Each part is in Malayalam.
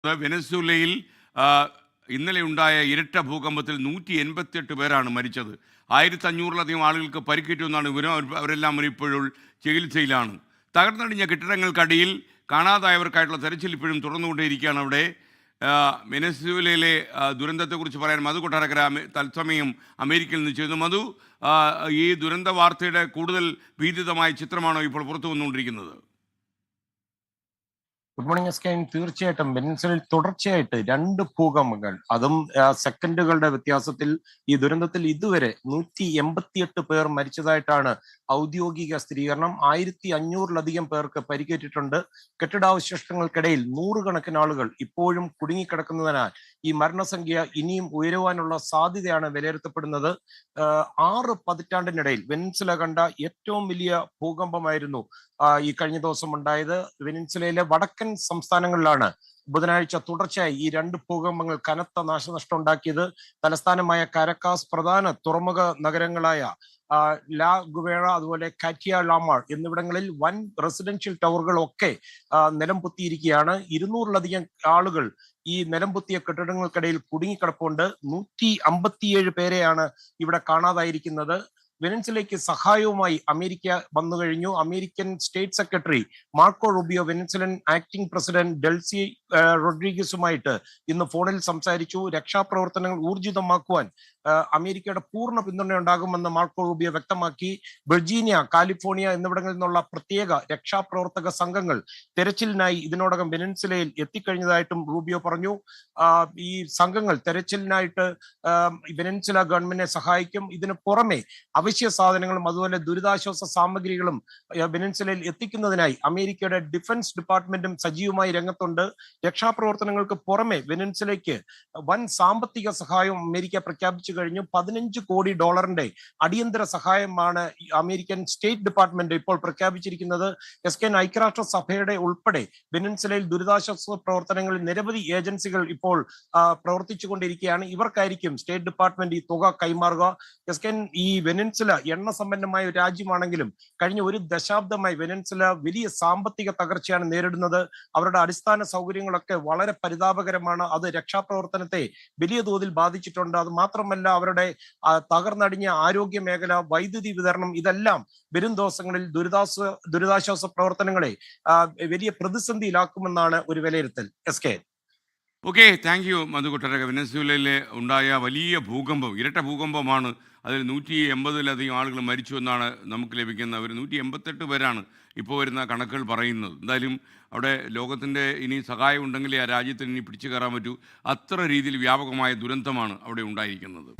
വെനസ്വേലയിൽ ഇന്നലെ ഉണ്ടായ ഇരട്ട ഭൂകമ്പത്തിൽ 188 പേരാണ് മരിച്ചത്. 1500-ലധികം ആളുകൾക്ക് പരിക്കേറ്റു എന്നാണ് വിവരം. അവരെല്ലാം ഇപ്പോഴും ചികിത്സയിലാണ്. തകർന്നടിഞ്ഞ കെട്ടിടങ്ങൾക്കടിയിൽ കാണാതായവർക്കായിട്ടുള്ള തെരച്ചിൽ ഇപ്പോഴും തുറന്നുകൊണ്ടേയിരിക്കുകയാണ്. അവിടെ വെനസ്വേലയിലെ ദുരന്തത്തെക്കുറിച്ച് പറയാൻ മധു കൊട്ടാരക്കര തത്സമയം അമേരിക്കയിൽ നിന്ന് ചെയ്യുന്നു. മധു, ഈ ദുരന്ത വാർത്തയുടെ കൂടുതൽ ഭീതിതമായ ചിത്രമാണോ ഇപ്പോൾ പുറത്തു വന്നുകൊണ്ടിരിക്കുന്നത്? ഗുഡ് മോർണിംഗ് എസ്കൈൻ. തീർച്ചയായിട്ടും വെനസ്വേലയിൽ തുടർച്ചയായിട്ട് 2 ഭൂകമ്പങ്ങൾ, അതും സെക്കൻഡുകളുടെ വ്യത്യാസത്തിൽ ഈ ദുരന്തത്തിൽ ഇതുവരെ 188 പേർ മരിച്ചതായിട്ടാണ് ഔദ്യോഗിക സ്ഥിരീകരണം. 1500-ലധികം പേർക്ക് പരിക്കേറ്റിട്ടുണ്ട്. കെട്ടിടാവശിഷ്ടങ്ങൾക്കിടയിൽ 100 കണക്കിന് ആളുകൾ ഇപ്പോഴും കുടുങ്ങിക്കിടക്കുന്നതിനാൽ ഈ മരണസംഖ്യ ഇനിയും ഉയരുവാനുള്ള സാധ്യതയാണ് വിലയിരുത്തപ്പെടുന്നത്. 6 പതിറ്റാണ്ടിനിടയിൽ വെനസ്വേല കണ്ട ഏറ്റവും വലിയ ഭൂകമ്പമായിരുന്നു ഈ കഴിഞ്ഞ ദിവസം ഉണ്ടായത്. വെനസ്വേലയിലെ വടക്കൻ സംസ്ഥാനങ്ങളിലാണ് ബുധനാഴ്ച തുടർച്ചയായി ഈ 2 ഭൂകമ്പങ്ങൾ കനത്ത നാശനഷ്ടം ഉണ്ടാക്കിയത്. തലസ്ഥാനമായ കാരക്കാസ്, പ്രധാന തുറമുഖ നഗരങ്ങളായ ലാ ഗുവേറ, അതുപോലെ കാറ്റിയ ലാമാർ എന്നിവിടങ്ങളിൽ വൻ റെസിഡൻഷ്യൽ ടവറുകളൊക്കെ നിലം പൊത്തിയിരിക്കുകയാണ്. 200-ലധികം ആളുകൾ ഈ നിലം പൊത്തിയ കെട്ടിടങ്ങൾക്കിടയിൽ കുടുങ്ങിക്കിടപ്പുണ്ട്. 157 പേരെയാണ് ഇവിടെ കാണാതായിരിക്കുന്നത്. വെനസ്വേലയ്ക്ക് സഹായവുമായി അമേരിക്ക വന്നു കഴിഞ്ഞു. American state secretary Marco Rubio Venezuelan acting president Delcy റോഡ്രിഗസുമായിട്ട് ഇന്ന് ഫോണിൽ സംസാരിച്ചു. രക്ഷാപ്രവർത്തനങ്ങൾ ഊർജിതമാക്കുവാൻ അമേരിക്കയുടെ പൂർണ്ണ പിന്തുണയുണ്ടാകുമെന്ന് മാർക്കോ റൂബിയോ വ്യക്തമാക്കി. വെർജീനിയ, കാലിഫോർണിയ എന്നിവിടങ്ങളിൽ നിന്നുള്ള പ്രത്യേക രക്ഷാപ്രവർത്തക സംഘങ്ങൾ തെരച്ചിലിനായി ഇതിനോടകം വെനസ്വേലയിൽ എത്തിക്കഴിഞ്ഞതായിട്ടും റൂബിയോ പറഞ്ഞു. ഈ സംഘങ്ങൾ തെരച്ചിലിനായിട്ട് വെനസ്വേല ഗവൺമെന്റിനെ സഹായിക്കും. ഇതിന് പുറമെ അവശ്യ സാധനങ്ങളും അതുപോലെ ദുരിതാശ്വാസ സാമഗ്രികളും വെനസ്വേലയിൽ എത്തിക്കുന്നതിനായി അമേരിക്കയുടെ ഡിഫൻസ് ഡിപ്പാർട്ട്മെന്റും സജീവമായി രംഗത്തുണ്ട്. രക്ഷാപ്രവർത്തനങ്ങൾക്ക് പുറമെ വെനസ്വേലയ്ക്ക് വൻ സാമ്പത്തിക സഹായവും അമേരിക്ക പ്രഖ്യാപിച്ചു കഴിഞ്ഞു. $15 കോടി അടിയന്തര സഹായമാണ് അമേരിക്കൻ സ്റ്റേറ്റ് ഡിപ്പാർട്ട്മെന്റ് ഇപ്പോൾ പ്രഖ്യാപിച്ചിരിക്കുന്നത്. എസ്കെൻ, ഐക്യരാഷ്ട്ര സഭയുടെ ഉൾപ്പെടെ വെനസ്വേലയിൽ ദുരിതാശ്വാസ പ്രവർത്തനങ്ങളിൽ നിരവധി ഏജൻസികൾ ഇപ്പോൾ പ്രവർത്തിച്ചുകൊണ്ടിരിക്കുകയാണ്. ഇവർക്കായിരിക്കും സ്റ്റേറ്റ് ഡിപ്പാർട്ട്മെന്റ് ഈ തുക കൈമാറുക. എസ്കെൻ, ഈ വെനസ്വേല എണ്ണ സമ്പന്നമായ ഒരു രാജ്യമാണെങ്കിലും കഴിഞ്ഞ ഒരു ദശാബ്ദമായി വെനസ്വേല വലിയ സാമ്പത്തിക തകർച്ചയാണ് നേരിടുന്നത്. അവരുടെ അടിസ്ഥാന സൗകര്യങ്ങളൊക്കെ വളരെ പരിതാപകരമാണ്. അത് രക്ഷാപ്രവർത്തനത്തെ വലിയ തോതിൽ ബാധിച്ചിട്ടുണ്ട്. അത് മാത്രമല്ല, അവരുടെ തകർന്നടിഞ്ഞ ആരോഗ്യ മേഖല, വൈദ്യുതി വിതരണം, ഇതെല്ലാം വരും ദിവസങ്ങളിൽ ദുരിതാശ്വാസ പ്രവർത്തനങ്ങളെ വലിയ പ്രതിസന്ധിയിലാക്കുമെന്നാണ് ഒരു വിലയിരുത്തൽ. എസ്കെ. ഓക്കെ, താങ്ക് യു മധു കൊട്ടാരക്കര. വെനസ്വേലയിൽ ഉണ്ടായ വലിയ ഭൂകമ്പം, ഇരട്ട ഭൂകമ്പമാണ്. അതിൽ 180-ലധികം ആളുകൾ മരിച്ചു എന്നാണ് നമുക്ക് ലഭിക്കുന്ന. ഒരു 188 പേരാണ് ഇപ്പോൾ വരുന്ന കണക്കുകൾ പറയുന്നത്. എന്തായാലും അവിടെ ലോകത്തിൻ്റെ ഇനി സഹായം ഉണ്ടെങ്കിലേ ആ രാജ്യത്തിന് ഇനി പിടിച്ചു കയറാൻ പറ്റൂ. അത്ര രീതിയിൽ വ്യാപകമായ ദുരന്തമാണ് അവിടെ ഉണ്ടായിരിക്കുന്നത്.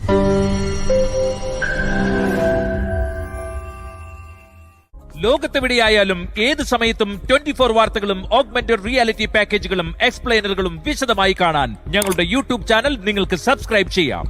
ലോകത്തെവിടെയായാലും ഏത് സമയത്തും 24 വാർത്തകളും ഓഗ്മെന്റഡ് റിയാലിറ്റി പാക്കേജുകളും എക്സ്പ്ലെയിനറുകളും വിശദമായി കാണാൻ ഞങ്ങളുടെ യൂട്യൂബ് ചാനൽ നിങ്ങൾക്ക് സബ്സ്ക്രൈബ് ചെയ്യാം.